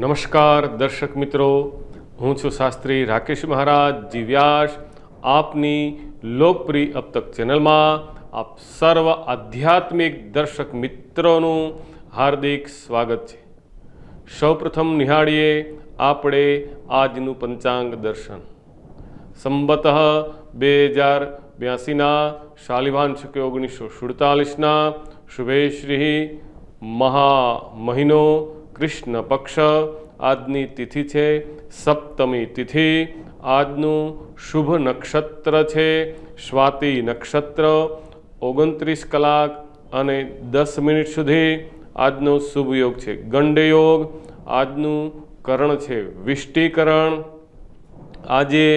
નમસ્કાર દર્શક મિત્રો, હું છું શાસ્ત્રી રાકેશ મહારાજ જી વ્યાસ. આપની લોકપ્રિય અબ તક ચેનલમાં આપ સર્વ આધ્યાત્મિક દર્શક મિત્રોનું હાર્દિક સ્વાગત છે. સૌપ્રથમ નિહાળીએ આપણે આજનું પંચાંગ દર્શન. સંબત 2082ના શાલિવાન શકે 1947ના શુભેશ્રી મહા મહિનો કૃષ્ણ પક્ષ. આજની તિથિ છે સપ્તમી તિથિ. આજનું શુભ નક્ષત્ર છે સ્વાતિ નક્ષત્ર. 29 કલાક અને 10 મિનિટ સુધી આજનો શુભ યોગ છે ગંડ યોગ. આજનું કરણ છે વિષ્ટિકરણ. આજે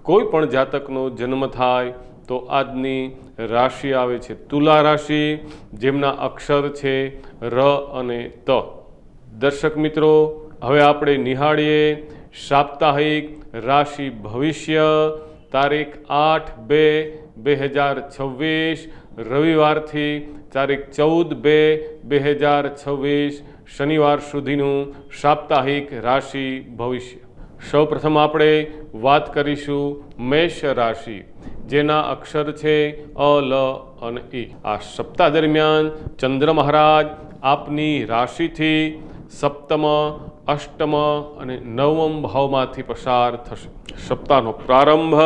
કોઈ પણ જાતકનો જન્મ થાય તો આજની રાશિ આવે છે તુલા રાશિ, જેમના અક્ષર છે ર અને ત. દર્શક મિત્રો, હવે આપણે નિહાળીએ સાપ્તાહિક રાશિ ભવિષ્ય તારીખ 8/2/2026 રવિવારથી તારીખ 14/2/2026 શનિવાર સુધીનું સાપ્તાહિક રાશિ ભવિષ્ય. સૌપ્રથમ આપણે વાત કરીશું મેષ રાશિ, જેના અક્ષર છે અ, લ અને ઈ. આ સપ્તાહ દરમિયાન ચંદ્ર મહારાજ આપની રાશિથી સપ્તમ, અષ્ટમ અને નવમ ભાવમાંથી પસાર થશે. સપ્તાહનો પ્રારંભ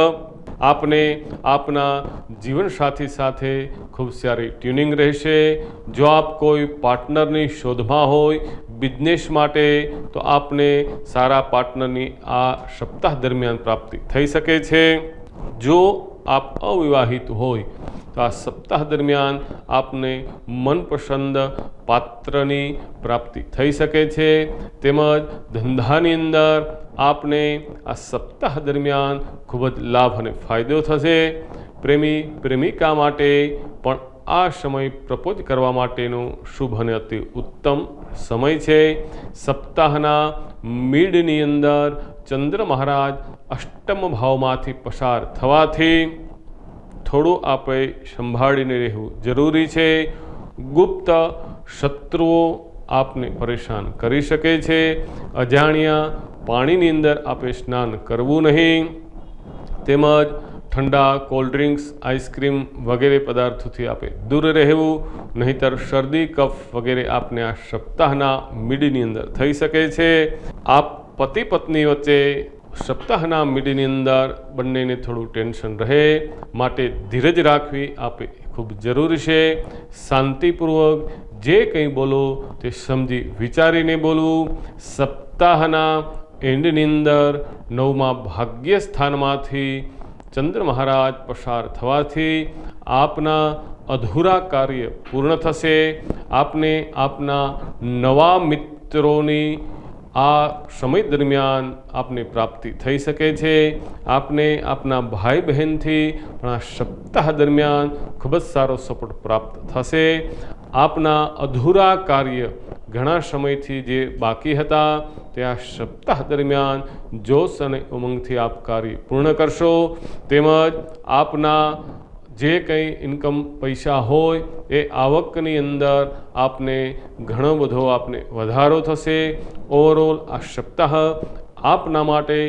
આપને આપના જીવનસાથી સાથે ખૂબ સારી ટ્યુનિંગ રહેશે. જો આપ કોઈ પાર્ટનરની શોધમાં હોય બિઝનેસ માટે, તો આપને સારા પાર્ટનરની આ સપ્તાહ દરમિયાન પ્રાપ્તિ થઈ શકે છે. જો આપ અવિવાહિત હોય તો આ સપ્તાહ દરમિયાન આપને મનપસંદ પાત્રની પ્રાપ્તિ થઈ શકે છે. તેમજ ધંધાની અંદર આપને આ સપ્તાહ દરમિયાન ખૂબ જ લાભ અને ફાયદો થશે. પ્રેમી પ્રેમિકા માટે પણ આ સમય પ્રપોઝ કરવા માટેનો શુભ અને અતિ ઉત્તમ સમય છે. સપ્તાહના મિડની અંદર ચંદ્ર મહારાજ અષ્ટમ ભાવમાંથી પસાર થવાથી થોડું આપણે સંભાળીને રહેવું જરૂરી છે. ગુપ્ત શત્રુઓ આપને પરેશાન કરી શકે છે. અજાણ્યા પાણીની અંદર આપણે સ્નાન કરવું નહીં. તેમજ ઠંડા કોલ્ડ ડ્રિંક્સ, આઈસ્ક્રીમ વગેરે પદાર્થોથી આપણે દૂર રહેવું, નહીંતર શરદી કફ વગેરે આપને આ સપ્તાહના મિડની અંદર થઈ શકે છે. આપ પતિ પત્ની વચ્ચે સપ્તાહના મિડની અંદર બંનેને થોડું ટેન્શન રહે, માટે ધીરજ રાખવી આપે ખૂબ જરૂરી છે. શાંતિપૂર્વક જે કંઈ બોલો તે સમજી વિચારીને બોલવું. સપ્તાહના એન્ડની અંદર નવમા ભાગ્ય સ્થાનમાંથી ચંદ્ર મહારાજ પસાર થવાથી આપના અધૂરા કાર્ય પૂર્ણ થશે. આપને આપના નવા મિત્રોની આ સમય દરમિયાન આપને પ્રાપ્તિ થઈ શકે છે. આપને આપના ભાઈ બહેનથી પણ આ સપ્તાહ દરમિયાન ખૂબ જ સારો સપોર્ટ પ્રાપ્ત થશે. આપના અધૂરા કાર્ય ઘણા સમયથી જે બાકી હતા તે આ સપ્તાહ દરમિયાન જોશ અને ઉમંગથી આપ કાર્ય પૂર્ણ કરશો. તેમજ આપના જે કંઈ ઇન્કમ પૈસા હોય એ આવકની અંદર આપને ઘણો બધો આપને વધારો થશે. ઓવરઓલ આ સપ્તાહ આપના માટે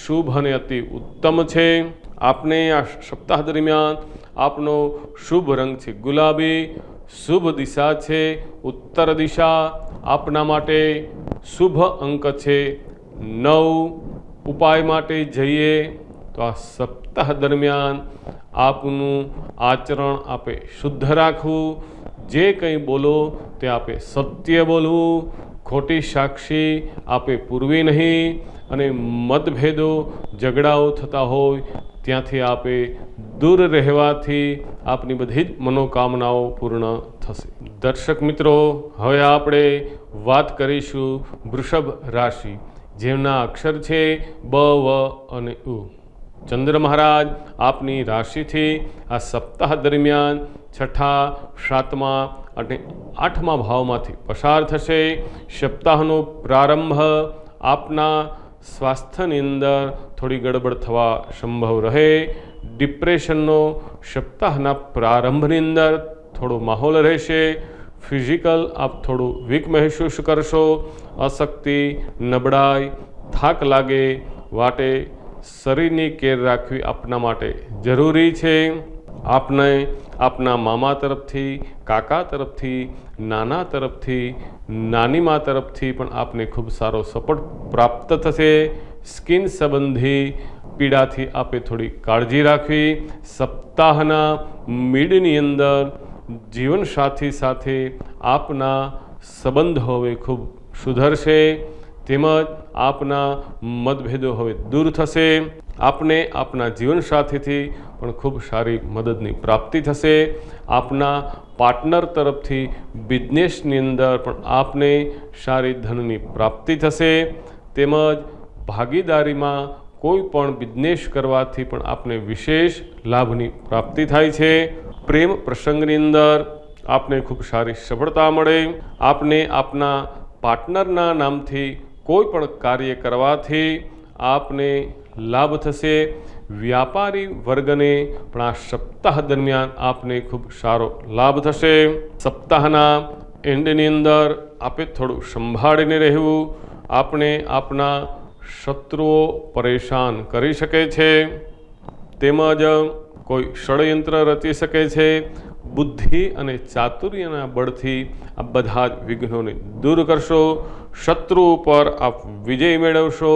શુભ અને અતિ ઉત્તમ છે. આપને આ સપ્તાહ દરમિયાન આપનો શુભ રંગ છે ગુલાબી. શુભ દિશા છે ઉત્તર દિશા. આપના માટે શુભ અંક છે 9. ઉપાય માટે જઈએ તો આ સપ્તાહ દરમિયાન આપનું આચરણ આપે શુદ્ધ રાખવું. જે કંઈ બોલો તે આપે સત્ય બોલવું. ખોટી સાક્ષી આપે પૂરવી નહીં. અને મતભેદો ઝઘડાઓ થતા હોય ત્યાંથી આપે દૂર રહેવાથી આપની બધી જ મનોકામનાઓ પૂર્ણ થશે. દર્શક મિત્રો, હવે આપણે વાત કરીશું વૃષભ રાશિ, જેમના અક્ષર છે બ, વ અને ઉ. ચંદ્ર મહારાજ આપની રાશિથી આ સપ્તાહ દરમિયાન 6ઠા, 7મા અને 8મા ભાવમાંથી પસાર થશે. સપ્તાહનો પ્રારંભ આપના સ્વાસ્થ્યની અંદર થોડી ગડબડ થવા સંભવ રહે. ડિપ્રેશનનો સપ્તાહના પ્રારંભની અંદર થોડો માહોલ રહેશે. ફિઝિકલ આપ થોડું વીક મહેસૂસ કરશો, અશક્તિ, નબળાઈ, થાક લાગે વાટે શરીરની કેર રાખવી આપના માટે જરૂરી છે. આપને આપના મામા તરફથી, કાકા તરફથી, નાના તરફથી, નાની મા તરફથી પણ આપને ખૂબ સારો સપોર્ટ પ્રાપ્ત થશે. સ્કિન સંબંધી પીડાથી આપે થોડી કાળજી રાખવી. સપ્તાહના મિડની અંદર જીવનસાથી સાથે આપના સંબંધો હવે ખૂબ સુધરશે, તેમજ આપના મતભેદો હવે દૂર થશે. આપને આપના જીવનસાથીથી પણ ખૂબ સારી મદદની પ્રાપ્તિ થશે. આપના પાર્ટનર તરફથી બિઝનેસની અંદર પણ આપને સારી ધનની પ્રાપ્તિ થશે, તેમજ ભાગીદારીમાં કોઈ પણ બિઝનેસ કરવાથી પણ આપને વિશેષ લાભની પ્રાપ્તિ થાય છે. પ્રેમ પ્રસંગની અંદર આપને ખૂબ સારી સફળતા મળે. આપને આપના પાર્ટનરના નામથી કોઈ પણ કાર્ય કરવાથી આપને લાભ થશે. વ્યાપારી વર્ગને પણ આ સપ્તાહ દરમિયાન આપને ખૂબ સારો લાભ થશે. સપ્તાહના એન્ડની અંદર આપે થોડું સંભાળીને રહેવું. આપણે આપના શત્રુઓ પરેશાન કરી શકે છે, તેમજ કોઈ ષડયંત્ર રચી શકે છે. બુદ્ધિ અને ચાતુર્યના બળથી આ બધા જ વિઘ્નોને દૂર કરશો. શત્રુ ઉપર આપ વિજય મેળવશો,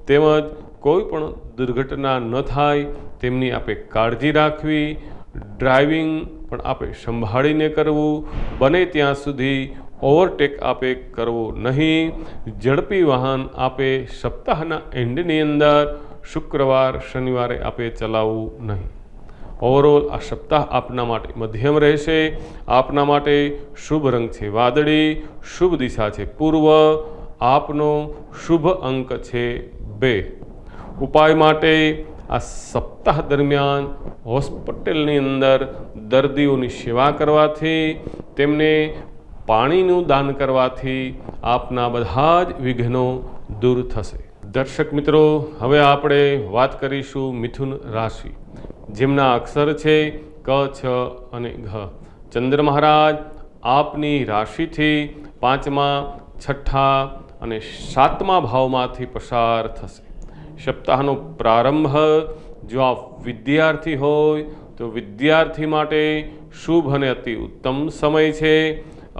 તેમજ કોઈ પણ દુર્ઘટના ન થાય તેમની આપે કાળજી રાખવી. ડ્રાઇવિંગ પણ આપે સંભાળીને કરવું. બને ત્યાં સુધી ઓવરટેક આપે કરવું નહીં. ઝડપી વાહન આપે સપ્તાહના એન્ડની અંદર શુક્રવાર, શનિવારે આપે ચલાવવું નહીં. ઓવરઓલ આ સપ્તાહ આપના માટે મધ્યમ રહેશે. આપના માટે શુભ રંગ છે વાદળી, શુભ દિશા છે પૂર્વ, આપનો શુભ અંક છે 2. ઉપાય માટે આ સપ્તાહ દરમિયાન હોસ્પિટલની અંદર દર્દીઓની સેવા કરવાથી, તેમને પાણીનું દાન કરવાથી આપના બધા જ વિઘ્નો દૂર થશે. દર્શક મિત્રો, હવે આપણે વાત કરીશું મિથુન રાશિ, જેમના અક્ષર છે ક, છ અને ઘ. ચંદ્ર મહારાજ આપની રાશિથી 5મા, 6ઠા અને 7મા ભાવમાંથી પસાર થશે. સપ્તાહનો પ્રારંભ જો આપ વિદ્યાર્થી હોય તો વિદ્યાર્થી માટે શુભ અને અતિ ઉત્તમ સમય છે.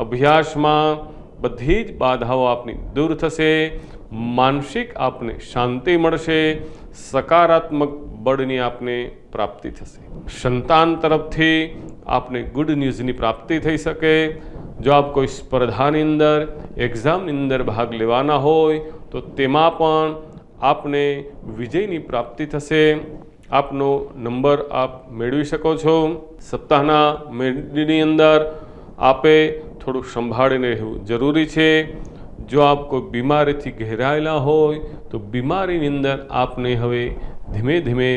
અભ્યાસમાં બધી જ બાધાઓ આપની દૂર થશે. માનસિક આપને શાંતિ મળશે. સકારાત્મક બળની આપને પ્રાપ્તિ થશે. સંતાન તરફથી આપને ગુડ ન્યૂઝની પ્રાપ્તિ થઈ શકે. જો આપ કોઈ સ્પર્ધાની અંદર, એક્ઝામની અંદર ભાગ લેવાના હોય તો તેમાં પણ આપને વિજયની પ્રાપ્તિ થશે. આપનો નંબર આપ મેળવી શકો છો. સપ્તાહના મેળની અંદર આપે થોડું સંભાળીને રહેવું જરૂરી છે. જો આપ કોઈ બીમારીથી ઘેરાયેલા હોય તો બીમારીની અંદર આપને હવે ધીમે ધીમે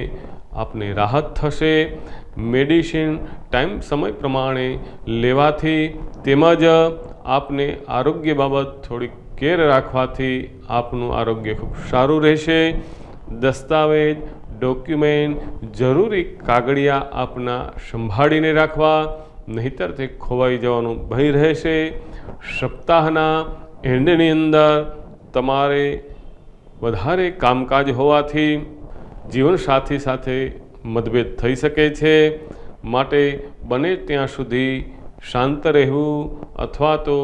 આપને રાહત થશે. મેડિસિન ટાઈમ સમય પ્રમાણે લેવાથી, તેમજ આપને આરોગ્ય બાબત થોડીક કેર રાખવાથી આપનું આરોગ્ય ખૂબ સારું રહેશે. દસ્તાવેજ, ડોક્યુમેન્ટ, જરૂરી કાગળિયા આપના સંભાળીને રાખવા, નહીંતર તે ખોવાઈ જવાનું ભય રહેશે. સપ્તાહના એન્ડની અંદર તમારે વધારે કામકાજ હોવાથી જીવનસાથી સાથે મતભેદ થઈ શકે છે. માટે બને ત્યાં સુધી શાંત રહેવું, અથવા તો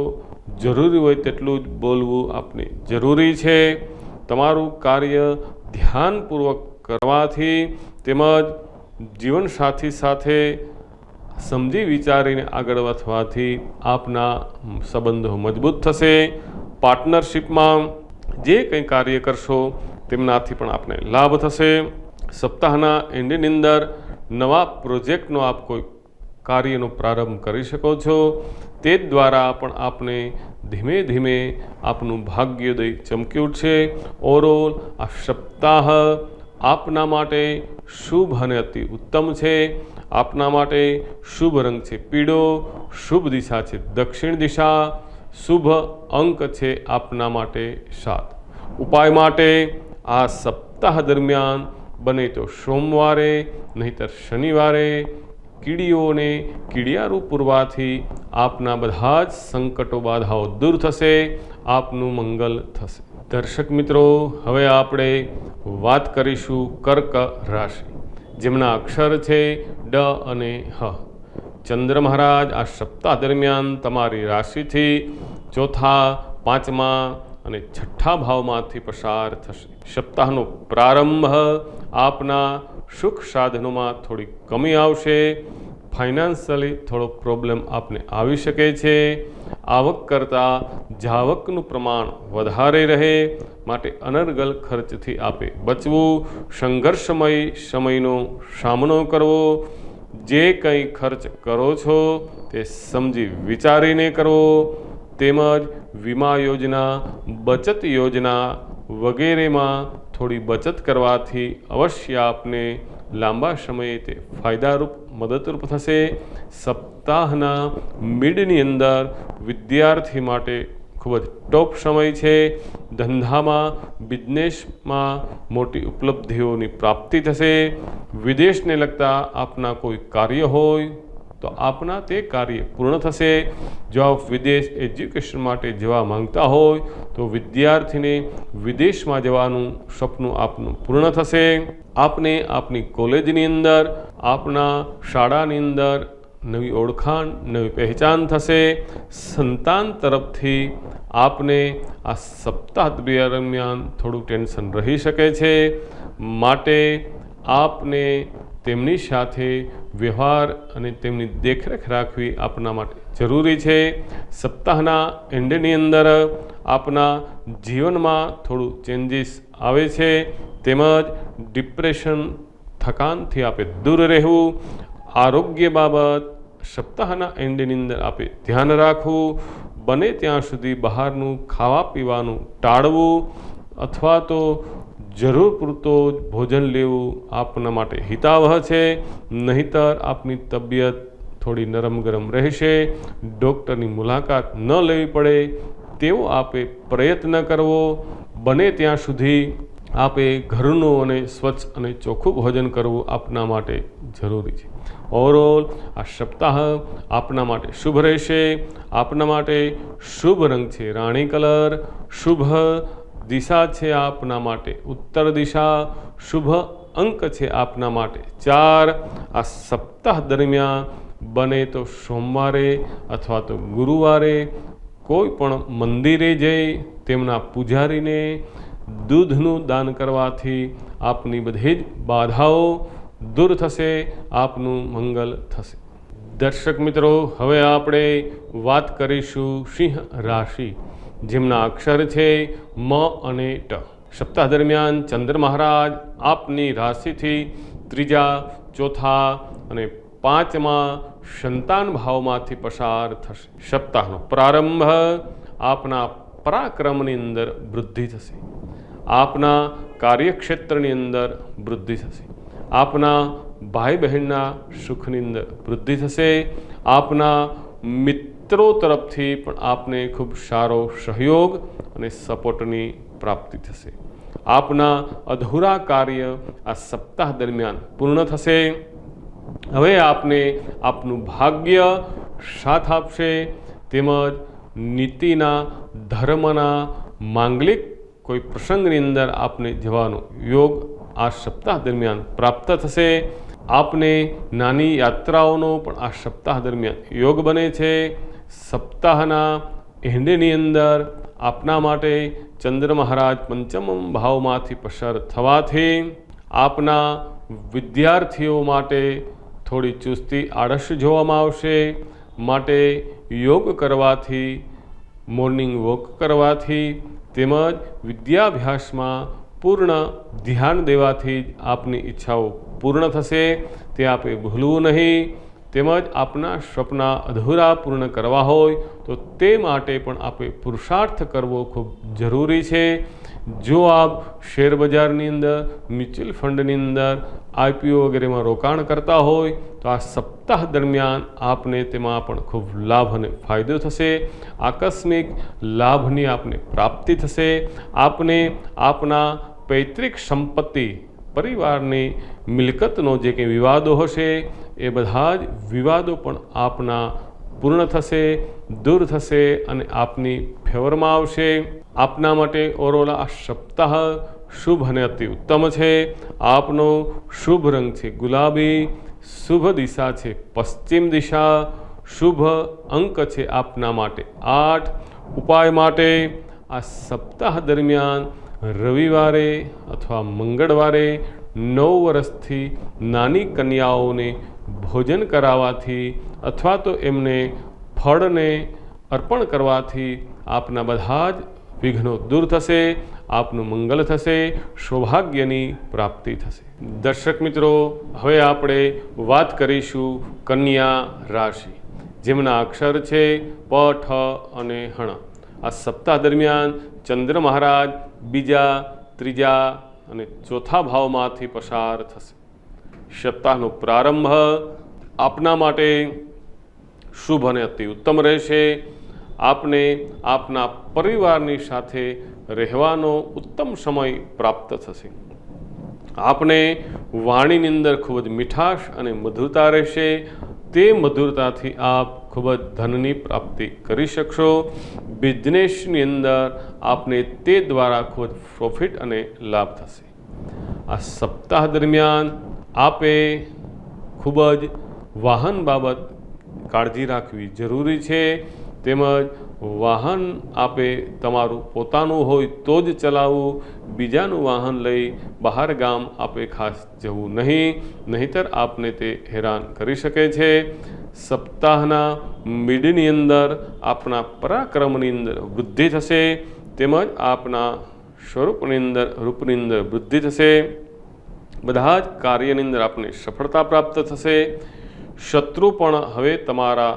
જરૂરી હોય તેટલું જ બોલવું આપને જરૂરી છે. તમારું કાર્ય ધ્યાનપૂર્વક કરવાથી, તેમજ જીવનસાથી સાથે સમજી વિચારીને આગળ વધવાથી આપના સંબંધો મજબૂત થશે. પાર્ટનરશિપમાં જે કંઈ કાર્ય કરશો તેમનાથી પણ આપને લાભ થશે. સપ્તાહના એન્ડની અંદર નવા પ્રોજેક્ટનો આપ કોઈ કાર્યનો પ્રારંભ કરી શકો છો. તે દ્વારા પણ આપને ધીમે ધીમે આપનું ભાગ્યોદય ચમકી ઉઠશે. ઓવરઓલ આ સપ્તાહ આપના માટે શુભ અને અતિ ઉત્તમ છે. આપના માટે શુભ રંગ છે પીળો, શુભ દિશા છે દક્ષિણ દિશા, શુભ અંક છે આપના માટે 7. ઉપાય માટે આ સપ્તાહ દરમિયાન બને તો સોમવારે, નહીંતર શનિવારે કીડીઓને કીડિયારું પૂરવાથી આપના બધા જ સંકટો બાધાઓ દૂર થશે, આપનું મંગલ થશે. દર્શક મિત્રો, હવે આપણે વાત કરીશું કર્ક રાશિ, જેમના અક્ષર છે ડ અને હ. ચંદ્ર મહારાજ આ સપ્તાહ દરમિયાન તમારી રાશિથી ચોથા, પાંચમા અને છઠ્ઠા ભાવમાંથી પસાર થશે. સપ્તાહનો પ્રારંભ આપના સુખ સાધનોમાં થોડી કમી આવશે. ફાઇનાન્શિયલી થોડો પ્રોબ્લેમ આપને આવી શકે છે. આવક કરતાં જાવકનું પ્રમાણ વધારે રહે, માટે અનર્ગલ ખર્ચથી આપે બચવું. સંઘર્ષમય સમયનો સામનો કરવો. જે કંઈ ખર્ચ કરો છો તે સમજી વિચારીને કરવો, તેમજ વીમા યોજના, બચત યોજના વગેરેમાં થોડી બચત કરવાથી અવશ્ય આપને લાંબા સમયે તે ફાયદારૂપ મદદરૂપ થશે. સપ્તાહના મિડની અંદર વિદ્યાર્થી માટે ખૂબ જ ટોપ સમય છે. ધંધામાં, બિઝનેસમાં મોટી ઉપલબ્ધિઓની પ્રાપ્તિ થશે. વિદેશને લગતા આપના કોઈ કાર્ય હોય તો આપના તે કાર્ય પૂર્ણ થશે. જો આપ વિદેશ એજ્યુકેશન માટે જવા માંગતા હોય તો વિદ્યાર્થીને વિદેશમાં જવાનું સપનું આપનું પૂર્ણ થશે. આપને આપની કોલેજની અંદર, આપના શાળાની અંદર નવી ઓળખાણ, નવી પહેચાન થશે. સંતાન તરફથી આપને આ સપ્તાહ દરમિયાન થોડું ટેન્શન રહી શકે છે, માટે આપને તેમની સાથે વ્યવહાર અને તેમની દેખરેખ રાખવી આપના માટે જરૂરી છે. સપ્તાહના એન્ડની અંદર આપના જીવનમાં થોડું ચેન્જીસ આવે છે, તેમજ ડિપ્રેશન, થકાનથી આપે દૂર રહેવું. આરોગ્ય બાબત સપ્તાહના એન્ડની અંદર આપે ધ્યાન રાખવું. બને ત્યાં સુધી બહારનું ખાવા પીવાનું ટાળવું, અથવા તો જરૂર પૂરતો ભોજન લેવું આપના માટે હિતાવહ છે. નહીંતર આપની તબિયત થોડી નરમ ગરમ રહેશે. ડૉક્ટરની મુલાકાત ન લેવી પડે તેવો આપે પ્રયત્ન કરવો. બને ત્યાં સુધી આપે ઘરનું અને સ્વચ્છ અને ચોખ્ખું ભોજન કરવું આપના માટે જરૂરી છે. ઓવરઓલ આ સપ્તાહ આપના માટે શુભ રહેશે. આપના માટે શુભ રંગ છે રાણી કલર. શુભ દિશા છે આપના માટે ઉત્તર દિશા. શુભ અંક છે આપના માટે 4. આ સપ્તાહ દરમિયાન બને તો સોમવારે અથવા તો ગુરુવારે કોઈ પણ મંદિરે જઈ તેમના પૂજારીને દૂધનું દાન કરવાથી આપની બધી જ બાધાઓ દૂર થશે, આપનું મંગલ થશે. દર્શક મિત્રો, હવે આપણે વાત કરીશું સિંહ રાશિ, જેમના અક્ષર છે મ અને ટ. સપ્તાહ દરમિયાન ચંદ્ર મહારાજ આપની રાશિથી ત્રીજા, ચોથા અને પાંચમા સંતાન ભાવમાંથી પસાર થશે. સપ્તાહનો પ્રારંભ આપના પરાક્રમની અંદર વૃદ્ધિ થશે. આપના કાર્યક્ષેત્રની અંદર વૃદ્ધિ થશે. આપના ભાઈ બહેનના સુખની અંદર વૃદ્ધિ થશે. આપના મિત્રો તરફથી પણ આપને ખૂબ સારો સહયોગ અને સપોર્ટની પ્રાપ્તિ થશે. આપના અધૂરા કાર્ય આ સપ્તાહ દરમિયાન પૂર્ણ થશે. હવે આપને આપનું ભાગ્ય સાથ આપશે, તેમજ નીતિના, ધર્મના, માંગલિક કોઈ પ્રસંગની અંદર આપને જવાનો યોગ આ સપ્તાહ દરમિયાન પ્રાપ્ત થશે. આપને નાની યાત્રાઓનો પણ આ સપ્તાહ દરમિયાન યોગ બને છે. સપ્તાહના એન્ડની અંદર આપના માટે ચંદ્ર મહારાજ પંચમ ભાવમાંથી પસાર થવાથી આપના વિદ્યાર્થીઓ માટે થોડી ચુસ્તી, આળસ જોવામાં આવશે. માટે યોગ કરવાથી, મોર્નિંગ વોક કરવાથી, તેમજ વિદ્યાભ્યાસમાં પૂર્ણ ધ્યાન દેવાથી જ આપની ઈચ્છાઓ પૂર્ણ થશે, તે આપે ભૂલવું નહીં. તેમજ આપના સ્વપ્ના અધૂરા પૂર્ણ કરવા હોય તો તે માટે પણ આપે પુરુષાર્થ કરવો ખૂબ જરૂરી છે. જો આપ શેર બજારની અંદર, મ્યુચ્યુઅલ ફંડની અંદર, આઈપીઓ વગેરેમાં રોકાણ કરતા હોય તો આ સપ્તાહ દરમિયાન આપને તેમાં પણ ખૂબ લાભ અને ફાયદો થશે. આકસ્મિક લાભની આપને પ્રાપ્તિ થશે. આપને આપના પૈતૃક સંપત્તિ પરિવારની મિલકતનો જે કંઈ વિવાદો હશે એ બધા જ વિવાદો પણ આપના પૂર્ણ થશે, દૂર થશે અને આપની ફેવરમાં આવશે. આપના માટે ઓરોલા આ સપ્તાહ શુભ અને અતિ ઉત્તમ છે. આપનો શુભ રંગ છે ગુલાબી, શુભ દિશા છે પશ્ચિમ દિશા, શુભ અંક છે આપના માટે 8. ઉપાય માટે આ સપ્તાહ દરમિયાન રવિવારે અથવા મંગળવારે 9 વર્ષથી નાની કન્યાઓને ભોજન કરાવવાથી અથવા તો એમને ફળને અર્પણ કરવાથી આપના બધા જ વિઘ્નો દૂર થશે, આપનું મંગલ થશે, સૌભાગ્યની પ્રાપ્તિ થશે. દર્શક મિત્રો, હવે આપણે વાત કરીશું કન્યા રાશિ, જેમના અક્ષર છે પ, ઠ અને હણ. આ સપ્તાહ દરમિયાન ચંદ્ર મહારાજ બીજા, ત્રીજા અને ચોથા ભાવમાંથી પસાર થશે. સપ્તાહનો પ્રારંભ આપના માટે શુભ અને અતિ ઉત્તમ રહેશે. આપને આપના પરિવારની સાથે રહેવાનો ઉત્તમ સમય પ્રાપ્ત થશે. આપને વાણીની અંદર ખૂબ જ મીઠાશ અને મધુરતા રહેશે. તે મધુરતાથી આપ ખૂબ જ ધનની પ્રાપ્તિ કરી શકશો. બિઝનેસની અંદર આપને તે દ્વારા ખૂબ જ પ્રોફિટ અને લાભ થશે. આ સપ્તાહ દરમિયાન આપે ખૂબ જ વાહન બાબત કાળજી રાખવી જરૂરી છે. તેમજ વાહન આપે તમારું પોતાનું હોય તો જ ચલાવવું. બીજાનું વાહન લઈ બહાર ગામ આપે ખાસ જવું નહીં, નહીંતર આપને તે હેરાન કરી શકે છે. સપ્તાહના મિડની અંદર આપણા પરાક્રમની અંદર વૃદ્ધિ થશે. તેમજ આપના સ્વરૂપની અંદર, રૂપની અંદર વૃદ્ધિ થશે. બધા જ કાર્યની અંદર આપને સફળતા પ્રાપ્ત થશે. શત્રુ પણ હવે તમારા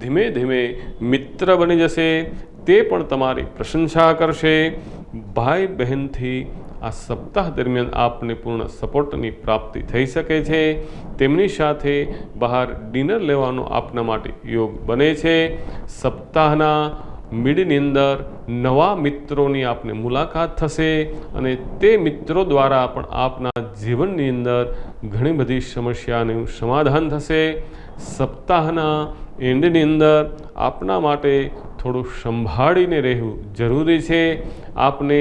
ધીમે ધીમે મિત્ર બની જશે. તે પણ તમારી પ્રશંસા કરશે. ભાઈ બહેનથી આ સપ્તાહ દરમિયાન આપને પૂર્ણ સપોર્ટની પ્રાપ્તિ થઈ શકે છે. તેમની સાથે બહાર ડિનર લેવાનો આપના માટે યોગ બને છે. સપ્તાહના મિડની અંદર નવા મિત્રોની આપને મુલાકાત થશે અને તે મિત્રો દ્વારા પણ આપના જીવનની અંદર ઘણી બધી સમસ્યાનું સમાધાન થશે. સપ્તાહના એન્ડની અંદર આપના માટે થોડું સંભાળીને રહેવું જરૂરી છે. આપને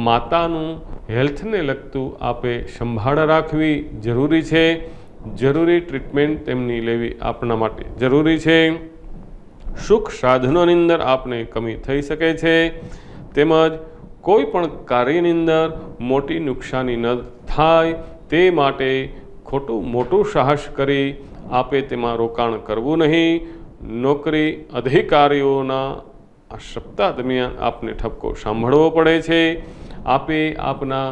માતાનું હેલ્થને લગતું આપે સંભાળ રાખવી જરૂરી છે. જરૂરી ટ્રીટમેન્ટ તેમની લેવી આપના માટે જરૂરી છે. સુખ સાધનોની અંદર આપને કમી થઈ શકે છે. તેમજ કોઈ પણ કાર્યની અંદર મોટી નુકસાની ન થાય તે માટે મોટું સાહસ કરી આપે તેમાં રોકાણ કરવું નહીં. નોકરી અધિકારીઓના આ સપ્તાહ દરમિયાન આપને ઠપકો સાંભળવો પડે છે. આપે આપના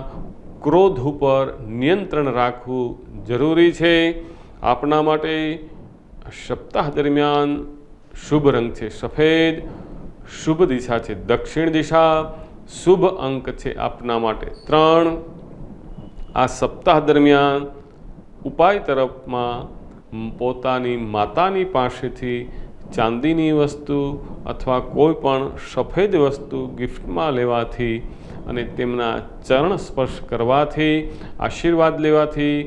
ક્રોધ ઉપર નિયંત્રણ રાખવું જરૂરી છે. આપના માટે સપ્તાહ દરમિયાન શુભ રંગ છે સફેદ, શુભ દિશા છે દક્ષિણ દિશા, શુભ અંક છે આપના માટે 3. આ સપ્તાહ દરમિયાન ઉપાય તરફમાં પોતાની માતાની પાસેથી ચાંદીની વસ્તુ અથવા કોઈ પણ સફેદ વસ્તુ ગિફ્ટમાં લેવાથી અને તેમના ચરણ સ્પર્શ કરવાથી, આશીર્વાદ લેવાથી,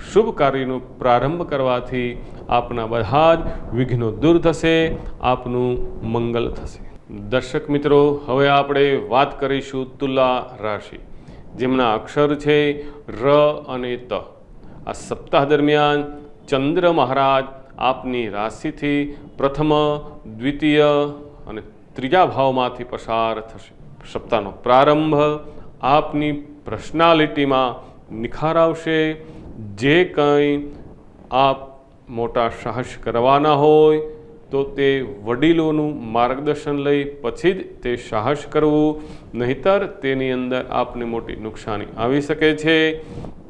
શુભ કાર્યનો પ્રારંભ કરવાથી આપના બધા જ વિઘ્નો દૂર થશે, આપનું મંગલ થશે. દર્શક મિત્રો, હવે આપણે વાત કરીશું તુલા રાશિ, જેમના અક્ષર છે ર અને ત. આ સપ્તાહ દરમિયાન ચંદ્ર મહારાજ આપની રાશિથી પ્રથમ, દ્વિતીય અને ત્રીજા ભાવમાંથી પસાર થશે. સપ્તાહનો પ્રારંભ આપની પર્સનાલિટીમાં નિખાર આવશે. જે કંઈ આપ મોટા સાહસ કરવાના હોય તો તે વડીલોનું માર્ગદર્શન લઈ પછી જ તે સાહસ કરવું, નહીંતર તેની અંદર આપને મોટી નુકસાની આવી શકે છે.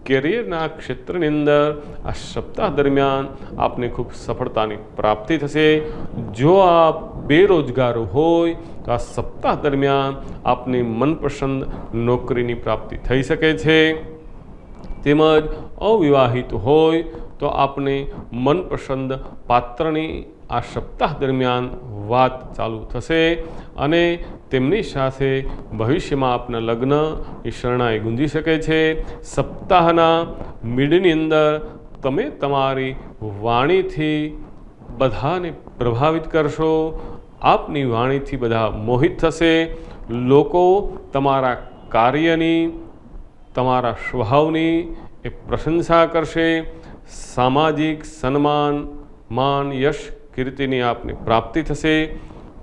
કેરિયરના ક્ષેત્રની અંદર આ સપ્તાહ દરમિયાન આપને ખૂબ સફળતાની પ્રાપ્તિ થશે. જો આપ બેરોજગાર હોય તો આ સપ્તાહ દરમિયાન આપની મનપસંદ નોકરીની પ્રાપ્તિ થઈ શકે છે. તેમજ અવિવાહિત હોય તો આપને મનપસંદ પાત્રની આ સપ્તાહ દરમિયાન વાત ચાલુ થશે અને તેમની સાથે ભવિષ્યમાં આપના લગ્નની શરણાઈ ગુંજી શકે છે. સપ્તાહના મિડની અંદર તમે તમારી વાણીથી બધાને પ્રભાવિત કરશો. આપની વાણીથી બધા મોહિત થશે. લોકો તમારા કાર્યની, તમારા સ્વભાવની એ પ્રશંસા કરશે. સામાજિક સન્માન, માન, યશ, કીર્તિની આપને પ્રાપ્તિ થશે.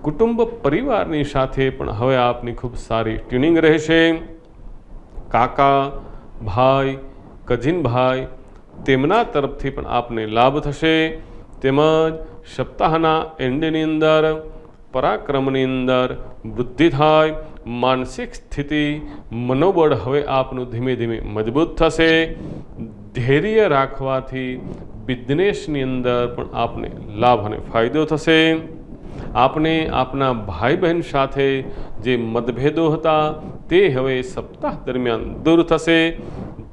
કુટુંબ પરિવારની સાથે પણ હવે આપની ખૂબ સારી ટ્યુનિંગ રહેશે. કાકા, ભાઈ, કઝિન ભાઈ તેમના તરફથી પણ આપને લાભ થશે. તેમજ સપ્તાહના એન્ડની અંદર પરાક્રમની અંદર વૃદ્ધિ થાય. માનસિક સ્થિતિ, મનોબળ હવે આપનું ધીમે ધીમે મજબૂત થશે. ધૈર્ય રાખવાથી બિઝનેસની અંદર પણ આપને લાભ અને ફાયદો થશે. આપને આપના ભાઈ બહેન સાથે જે મતભેદો હતા તે હવે સપ્તાહ દરમિયાન દૂર થશે.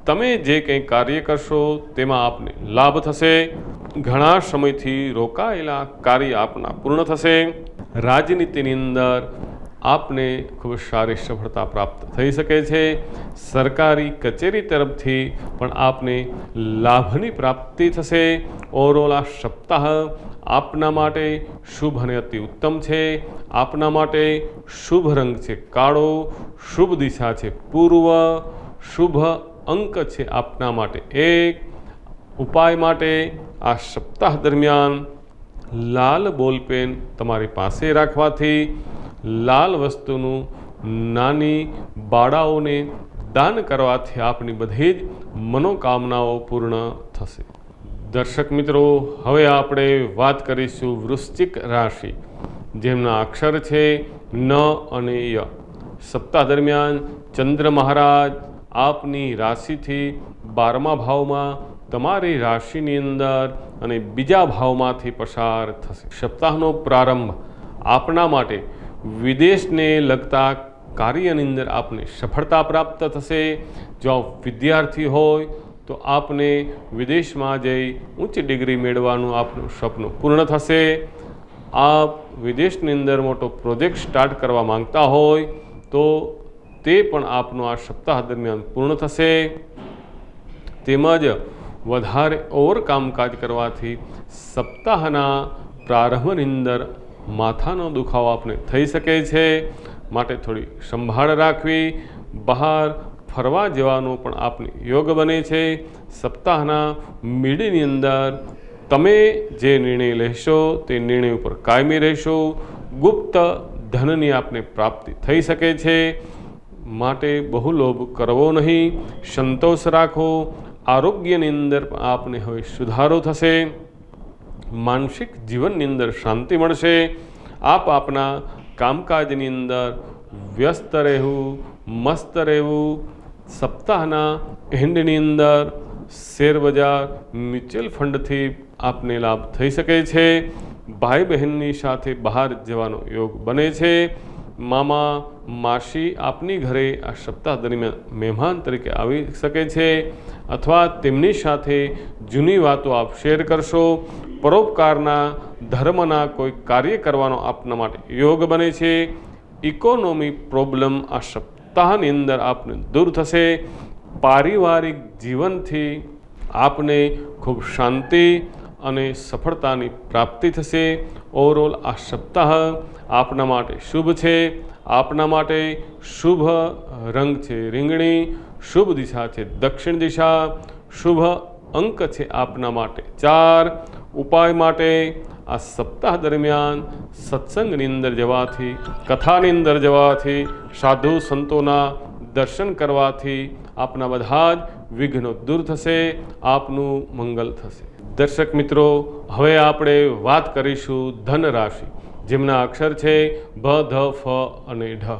તમે જે કંઈ કાર્ય કરશો તેમાં આપને લાભ થશે. ઘણા સમયથી રોકાયેલા કાર્ય આપના પૂર્ણ થશે. રાજનીતિની અંદર આપને ખૂબ સારી સફળતા પ્રાપ્ત થઈ શકે છે. સરકારી કચેરી તરફથી પણ આપને લાભની પ્રાપ્તિ થશે. ઓવરઓલ આ સપ્તાહ આપના માટે શુભ અને અતિ ઉત્તમ છે. આપના માટે શુભ રંગ છે કાળો, શુભ દિશા છે પૂર્વ, શુભ અંક છે આપના માટે 1. ઉપાય માટે આ સપ્તાહ દરમિયાન લાલ બોલપેન તમારી પાસે રાખવાથી લાલ વસ્તુનું નાની બાળાઓને દાન કરવાથી આપની બધી જ મનોકામનાઓ પૂર્ણ થશે. દર્શક મિત્રો, હવે આપણે વાત કરીશું વૃશ્ચિક રાશિ, જેમના અક્ષર છે ન અને ય. સપ્તાહ દરમિયાન ચંદ્ર મહારાજ આપની રાશિથી 12મા ભાવમાં તમારી રાશિની અંદર અને બીજા ભાવમાંથી પસાર થશે. સપ્તાહનો પ્રારંભ આપના માટે વિદેશને લગતા કાર્યની અંદર આપને સફળતા પ્રાપ્ત થશે. જો વિદ્યાર્થી હોય તો આપને વિદેશમાં જઈ ઉચ્ચ ડિગ્રી મેળવવાનું આપનું સપનું પૂર્ણ થશે. આપ વિદેશની અંદર મોટો પ્રોજેક્ટ સ્ટાર્ટ કરવા માંગતા હોય તો તે પણ આપનું આ સપ્તાહ દરમિયાન પૂર્ણ થશે. તેમજ વધારે ઓવર કામકાજ કરવાથી સપ્તાહના પ્રારંભની અંદર માથાનો દુખાવો આપને થઈ શકે છે. માટે થોડી સંભાળ રાખવી. બહાર ફરવા જવાનો પણ આપને યોગ બને છે. સપ્તાહના મિડની અંદર તમે જે નિર્ણય લેશો તે નિર્ણય ઉપર કાયમી રહેશો. ગુપ્ત ધનની આપને પ્રાપ્તિ થઈ શકે છે. માટે બહુ લોભ કરવો નહીં, સંતોષ રાખો. આરોગ્યની અંદર આપને હવે સુધારો થશે. માનસિક જીવનની અંદર શાંતિ મળશે. આપ આપના કામકાજની અંદર વ્યસ્ત રહેવું, મસ્ત રહેવું. સપ્તાહના એન્ડની અંદર શેરબજાર, મ્યુચ્યુઅલ ફંડથી આપને લાભ થઈ શકે છે. ભાઈ બહેનની સાથે બહાર જવાનો યોગ બને છે. મામા માસી આપની ઘરે આ સપ્તાહ દરમિયાન મહેમાન તરીકે આવી શકે છે અથવા તેમની સાથે જૂની વાતો આપ શેર કરશો. પરોપકારના ધર્મના કોઈ કાર્ય કરવાનો આપના માટે યોગ બને છે. ઇકોનોમી પ્રોબ્લેમ આ સપ્તાહની અંદર આપને દૂર થશે. પારિવારિક જીવનથી આપને ખૂબ શાંતિ અને સફળતાની પ્રાપ્તિ થશે. ઓવરઓલ આ સપ્તાહ આપના માટે શુભ છે. આપના માટે શુભ રંગ છે રીંગણી, શુભ દિશા છે દક્ષિણ દિશા, શુભ અંક છે આપના માટે 4. ઉપાય માટે આ સપ્તાહ દરમિયાન સત્સંગની અંદર જવાથી, કથાની અંદર જવાથી, સાધુ સંતોના દર્શન કરવાથી આપના બધા જ વિઘ્નો દૂર થશે. આપનું મંગલ થશે. દર્શક મિત્રો, હવે આપણે વાત કરીશું ધન રાશિ, જેમના અક્ષર છે ભ, ધ, ફ અને ઢ.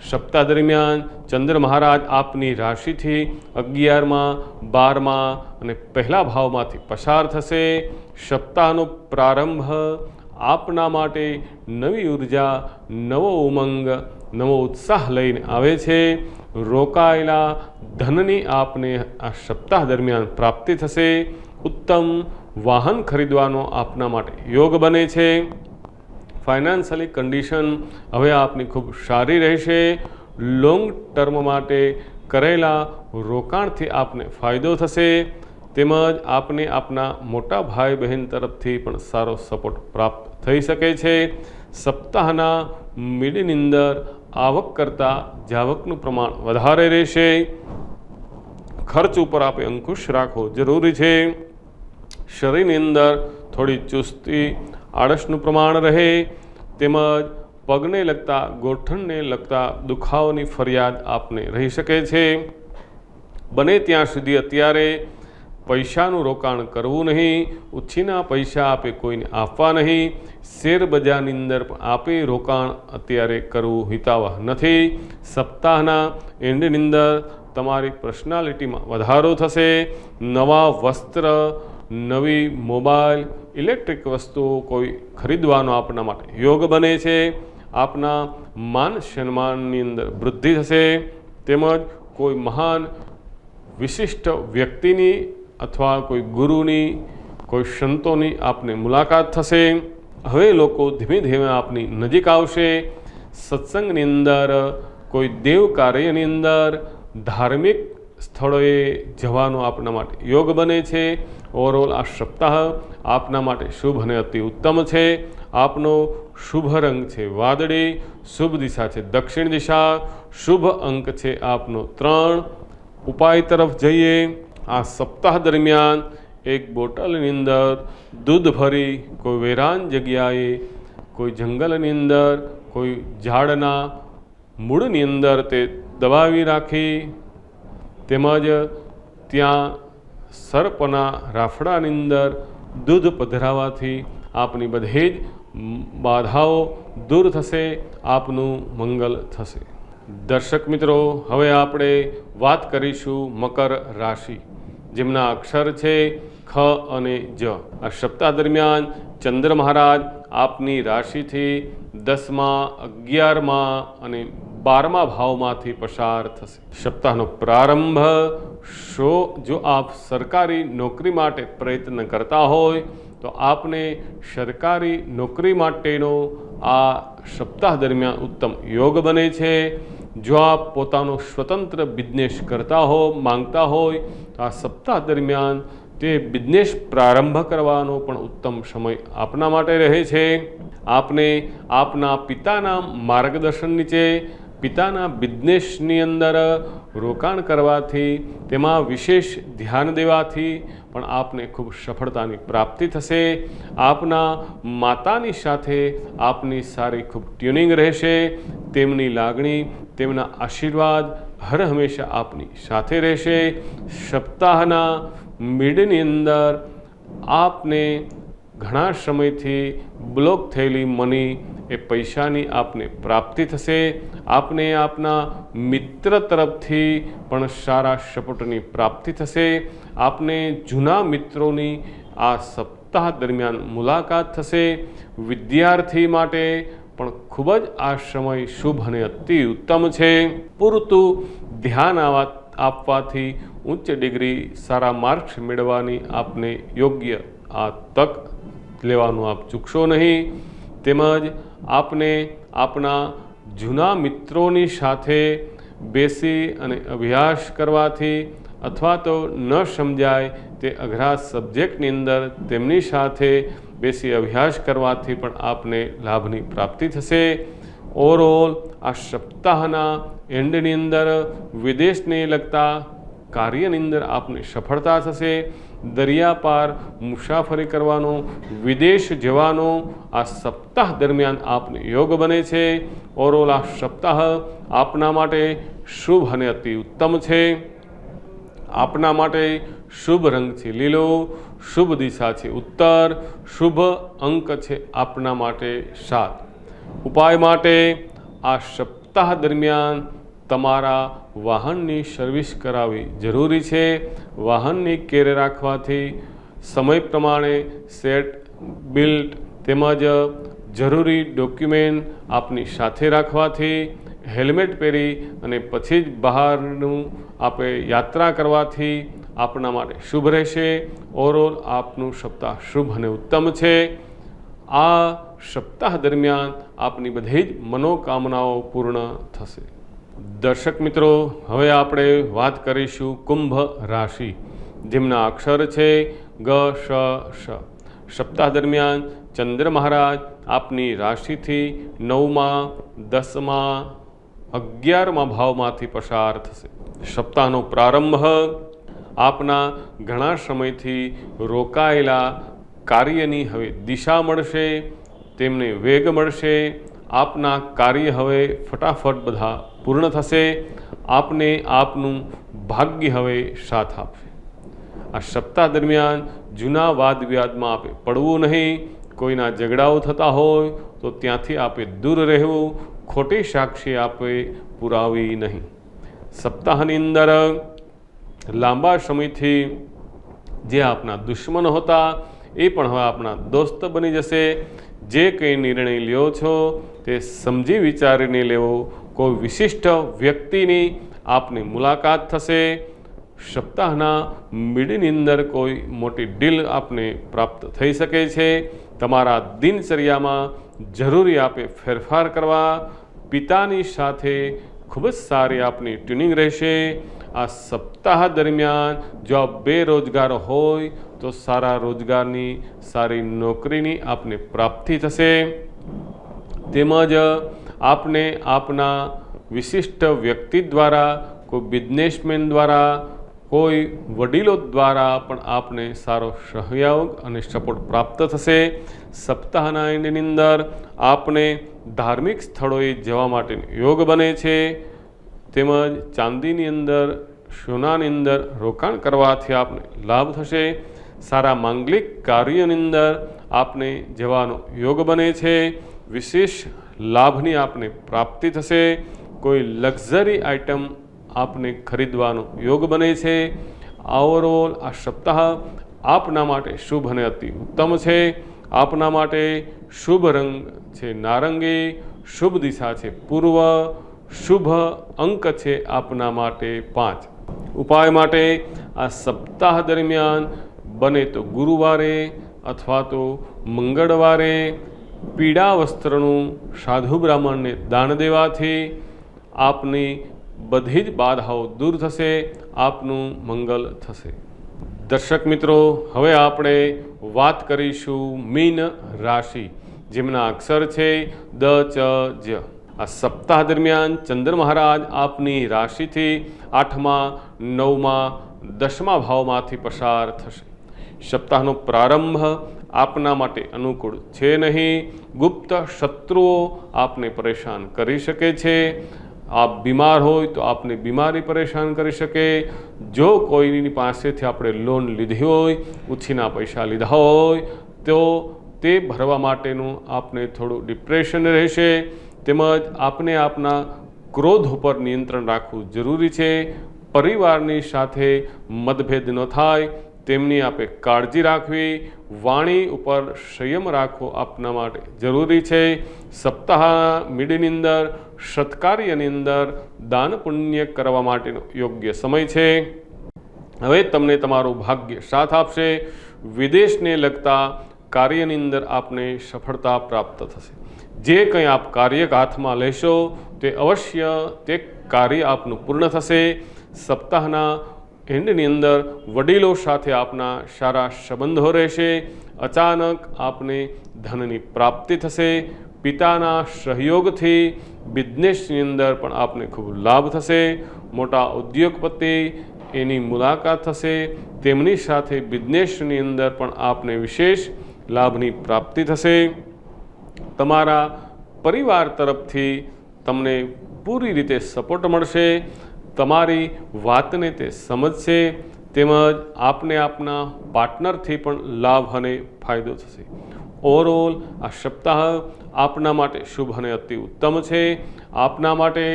સપ્તાહ દરમિયાન ચંદ્ર મહારાજ આપની રાશિથી 11માં, 12માં અને પહેલા ભાવમાંથી પસાર થશે. સપ્તાહનો પ્રારંભ આપના માટે નવી ઉર્જા, નવો ઉમંગ, નવો ઉત્સાહ લઈને આવે છે. રોકાયેલા ધનની આપને આ સપ્તાહ દરમિયાન પ્રાપ્તિ થશે. ઉત્તમ વાહન ખરીદવાનો આપના માટે યોગ બને છે। ફાઇનાન્શિયલી કન્ડિશન હવે આપની ખૂબ સારી રહેશે। લોંગ ટર્મ માટે કરેલા રોકાણથી આપને ફાયદો થશે, તેમજ આપને આપના મોટા ભાઈ બહેન તરફથી પણ સારો સપોર્ટ પ્રાપ્ત થઈ શકે છે। સપ્તાહના મિડની અંદર આવક કરતાં જાવકનું પ્રમાણ વધારે રહેશે। ખર્ચ ઉપર આપે અંકુશ રાખવો જરૂરી છે। શરીરની અંદર થોડી ચુસ્તી આળસનું પ્રમાણ રહે, તેમજ પગને લગતા ગોઠણને લગતા દુખાવાની ફરિયાદ આપને રહી શકે છે। બને ત્યાં સુધી અત્યારે પૈસાનું રોકાણ કરવું નહીં, ઉછીના પૈસા આપે કોઈને આપવા નહીં। શેર બજારની અંદર પણ આપે રોકાણ અત્યારે કરવું હિતાવહ નથી। સપ્તાહના એન્ડની અંદર તમારી પર્સનાલિટીમાં વધારો થશે। નવા વસ્ત્ર, નવી મોબાઈલ, ઇલેક્ટ્રિક વસ્તુઓ કોઈ ખરીદવાનો આપના માટે યોગ બને છે। આપના માન સન્માનની અંદર વૃદ્ધિ થશે, તેમજ કોઈ મહાન વિશિષ્ટ વ્યક્તિની અથવા કોઈ ગુરુની, કોઈ સંતોની આપને મુલાકાત થશે। હવે લોકો ધીમે ધીમે આપની નજીક આવશે। સત્સંગની અંદર, કોઈ દેવ કાર્યની અંદર, ધાર્મિક સ્થળોએ જવાનો આપના માટે યોગ બને છે। ઓવરઓલ આ સપ્તાહ આપના માટે શુભ અને અતિ ઉત્તમ છે। આપનો શુભ રંગ છે વાદળી, શુભ દિશા છે દક્ષિણ દિશા, શુભ અંક છે આપનો 3। ઉપાય તરફ જઈએ। આ સપ્તાહ દરમિયાન એક બોટલની અંદર દૂધ ભરી કોઈ વેરાન જગ્યાએ, કોઈ જંગલની અંદર, કોઈ ઝાડના મૂળની અંદર તે દબાવી રાખી, તેમજ ત્યાં સર્પના રાફડાની અંદર દૂધ પધરાવવાથી આપની બધી જ બાધાઓ દૂર થશે, આપનું મંગલ થશે। દર્શક મિત્રો, હવે આપણે વાત કરીશું મકર રાશિ, જેમના અક્ષર છે ખ અને જ। આ સપ્તાહ દરમિયાન ચંદ્ર મહારાજ આપની રાશિથી 10મા, 11મા અને 12મા ભાવમાંથી પસાર થશે। સપ્તાહનો પ્રારંભ જો આપ સરકારી નોકરી માટે પ્રયત્ન કરતા હોય તો આપને સરકારી નોકરી માટેનો આ સપ્તાહ દરમિયાન ઉત્તમ યોગ બને છે। જો આપ પોતાનો સ્વતંત્ર બિઝનેસ કરતા માંગતા હોય તો આ સપ્તાહ દરમિયાન તે બિઝનેસ પ્રારંભ કરવાનો પણ ઉત્તમ સમય આપના માટે રહે છે। આપને આપના પિતાના માર્ગદર્શન નીચે પિતાના બિઝનેસની અંદર રોકાણ કરવાથી, તેમાં વિશેષ ધ્યાન દેવાથી પણ આપને ખૂબ સફળતાની પ્રાપ્તિ થશે। આપના માતાની સાથે આપની સારી ખૂબ ટ્યુનિંગ રહેશે। તેમની લાગણી, તેમના આશીર્વાદ હર હંમેશા આપની સાથે રહેશે। સપ્તાહના મિડની અંદર આપને ઘણા સમયથી બ્લોક થયેલી મની, એ પૈસાની આપને પ્રાપ્તિ થશે। આપને આપના મિત્ર તરફથી પણ સારા સપોર્ટની પ્રાપ્તિ થશે। આપને જૂના મિત્રોની આ સપ્તાહ દરમિયાન મુલાકાત થશે। વિદ્યાર્થી માટે પણ ખૂબ જ આ સમય શુભ અને અતિ ઉત્તમ છે। પૂરતું ધ્યાન આપવાથી ઉચ્ચ ડિગ્રી, સારા માર્ક્સ મેળવવાની આપને યોગ્ય આ તક લેવાનું આપ ચૂકશો નહીં। તેમજ આપને આપના જૂના મિત્રોની સાથે બેસી અને અભ્યાસ કરવાથી, અથવા તો ન સમજાય તે અઘરા સબ્જેક્ટની અંદર તેમની સાથે બેસી અભ્યાસ કરવાથી પણ આપને લાભની પ્રાપ્તિ થશે। ઓવરઓલ આ સપ્તાહના એન્ડની અંદર વિદેશને લગતા કાર્યની અંદર આપને સફળતા થશે। દરિયા પાર મુસાફરી કરવાનો, વિદેશ જવાનો આ સપ્તાહ દરમિયાન આપને યોગ બને છે। ઓવરઓલ આ સપ્તાહ આપના માટે શુભ અને અતિ ઉત્તમ છે। આપના માટે શુભ રંગ છે લીલો, શુભ દિશા છે ઉત્તર, શુભ અંક છે આપના માટે 7। ઉપાય માટે આ સપ્તાહ દરમિયાન તમારા વાહનની સર્વિસ કરાવવી જરૂરી છે। વાહનની કેર રાખવાથી સમય પ્રમાણે સેટ, બિલ્ટ તેમજ જરૂરી ડોક્યુમેન્ટ આપની સાથે રાખવાથી, હેલ્મેટ પહેરી અને પછી જ બહારનું આપે યાત્રા કરવાથી આપના માટે શુભ રહેશે। ઓવરઓલ આપનું સપ્તાહ શુભ અને ઉત્તમ છે। આ સપ્તાહ દરમિયાન આપની બધી જ મનોકામનાઓ પૂર્ણ થશે। દર્શક મિત્રો, હવે આપણે વાત કરીશું કુંભ રાશિ, જેમના અક્ષર છે ગ, શ, શ। સપ્તાહ દરમિયાન ચંદ્ર મહારાજ આપની રાશિથી 9મા, 10મા, 11મા ભાવમાંથી પસાર થશે। સપ્તાહનો પ્રારંભ આપના ઘણા સમયથી રોકાયેલા કાર્યની હવે દિશા મળશે, તેમને વેગ મળશે। આપના કાર્ય હવે ફટાફટ બધા પૂર્ણ થશે। આપને આપનું ભાગ્ય હવે સાથ આપશે। આ સપ્તાહ દરમિયાન જૂના વાદ વિવાદમાં આપે પડવું નહીં। કોઈના ઝઘડાઓ થતા હોય તો ત્યાંથી આપે દૂર રહેવું। ખોટી સાક્ષી આપે પુરાવી નહીં। સપ્તાહની અંદર લાંબા સમયથી જે આપના દુશ્મન હતા એ પણ હવે આપણા દોસ્ત બની જશે। જે કંઈ નિર્ણય લ્યો છો તે સમજી વિચારીને લેવો। કોઈ વિશિષ્ટ વ્યક્તિની આપની મુલાકાત થશે। સપ્તાહના મિડની અંદર કોઈ મોટી ડીલ આપને પ્રાપ્ત થઈ શકે છે। તમારા દિનચર્યામાં જરૂરી આપે ફેરફાર કરવા। પિતાની સાથે ખૂબ જ સારી આપની ટ્યુનિંગ રહેશે। આ સપ્તાહ દરમિયાન જો આપ બેરોજગાર હોય તો સારા રોજગારની, સારી નોકરીની આપને પ્રાપ્તિ થશે। તેમજ આપને આપના વિશિષ્ટ વ્યક્તિ દ્વારા, કોઈ બિઝનેસમેન દ્વારા, કોઈ વડીલો દ્વારા પણ આપને સારો સહયોગ અને સપોર્ટ પ્રાપ્ત થશે। સપ્તાહના એન્ડની અંદર આપને ધાર્મિક સ્થળોએ જવા માટે યોગ બને છે। તેમજ ચાંદીની અંદર, સોનાની અંદર રોકાણ કરવાથી આપને લાભ થશે। સારા માંગલિક કાર્યોની અંદર આપને જવાનો યોગ બને છે। વિશેષ લાભની આપને પ્રાપ્તિ થશે। કોઈ લક્ઝરી આઇટમ આપને ખરીદવાનો યોગ બને છે। ઓવરઓલ આ સપ્તાહ આપના માટે શુભ અને અતિ ઉત્તમ છે। આપના માટે શુભ રંગ છે નારંગી, શુભ દિશા છે પૂર્વ, શુભ અંક છે આપના માટે 5। ઉપાય માટે આ સપ્તાહ દરમિયાન બને તો ગુરુવારે અથવા તો મંગળવારે પીળા વસ્ત્રનું સાધુ બ્રાહ્મણને દાન દેવાથી આપની બધી જ બાધાઓ દૂર થશે। આપનું મંગલ થશે। દર્શક મિત્રો, હવે આપણે વાત કરીશું મીન રાશિ, જેમના અક્ષર છે દ, ચ, જ। આ સપ્તાહ દરમિયાન ચંદ્ર મહારાજ આપની રાશિથી 8મા, 9મા, 10મા ભાવમાંથી પસાર થશે। સપ્તાહનો પ્રારંભ આપના માટે અનુકૂળ છે નહીં। ગુપ્ત શત્રુઓ આપને પરેશાન કરી શકે છે। આપ બીમાર હોય તો આપને બીમારી પરેશાન કરી શકે। જો કોઈની પાસેથી આપણે લોન લીધી હોય, ઉછીના પૈસા લીધા હોય તો તે ભરવા માટેનું આપને થોડું ડિપ્રેશન રહેશે। તેમજ આપને આપના ક્રોધ ઉપર નિયંત્રણ રાખવું જરૂરી છે। પરિવારની સાથે મતભેદ ન થાય તેમની આપે કાળજી રાખવી। વાણી ઉપર સંયમ રાખવો આપના માટે જરૂરી છે। સપ્તાહ મિડની અંદર સત્કાર્યની અંદર દાન પુણ્ય કરવા માટેનો યોગ્ય સમય છે। હવે તમને તમારું ભાગ્ય સાથ આપશે। વિદેશને લગતા કાર્યની અંદર આપને સફળતા પ્રાપ્ત થશે। જે કંઈ આપ કાર્ય હાથમાં લેશો તે અવશ્ય તે કાર્ય આપનું પૂર્ણ થશે। સપ્તાહના એન્ડની અંદર વડીલો સાથે આપના સારા સંબંધો રહેશે। અચાનક આપને ધનની પ્રાપ્તિ થશે। પિતાના સહયોગથી બિઝનેસની અંદર પણ આપને ખૂબ લાભ થશે। મોટા ઉદ્યોગપતિ એની મુલાકાત થશે। તેમની સાથે બિઝનેસની અંદર પણ આપને વિશેષ લાભની પ્રાપ્તિ થશે। તમારા પરિવાર તરફથી તમને પૂરી રીતે સપોર્ટ મળશે। તમારી વાતને તે સમજશે। તેમજ આપને આપના પાર્ટનરથી પણ લાભ અને ફાયદો થશે। ઓવરઓલ આ સપ્તાહ આપના માટે શુભ અને અતિ ઉત્તમ છે। આપના માટે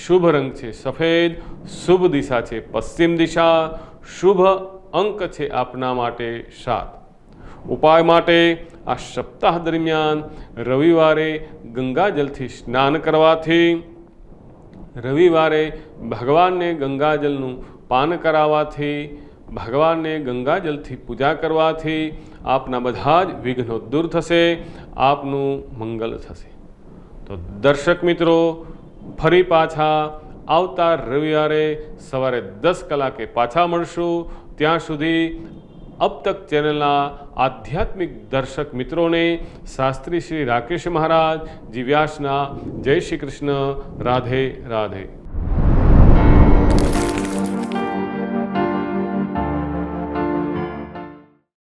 શુભ રંગ છે સફેદ, શુભ દિશા છે પશ્ચિમ દિશા, શુભ અંક છે આપના માટે 7। ઉપાય માટે આ સપ્તાહ દરમિયાન રવિવારે ગંગાજલથી સ્નાન કરવાથી, રવિવારે ભગવાનને ગંગાજલનું પાન કરાવવાથી, ભગવાનને ગંગાજલથી પૂજા કરવાથી આપના બધા જ વિઘ્નો દૂર થશે, આપનું મંગલ થશે. તો દર્શક મિત્રો, ફરી પાછા આવતા રવિવારે સવારે 10 કલાકે પાછા મળશું. ત્યાં સુધી અબ તક ચેનલના આધ્યાત્મિક દર્શક મિત્રોને શાસ્ત્રી શ્રી રાકેશ મહારાજ જી વ્યાસના જય શ્રી કૃષ્ણ. રાધે રાધે.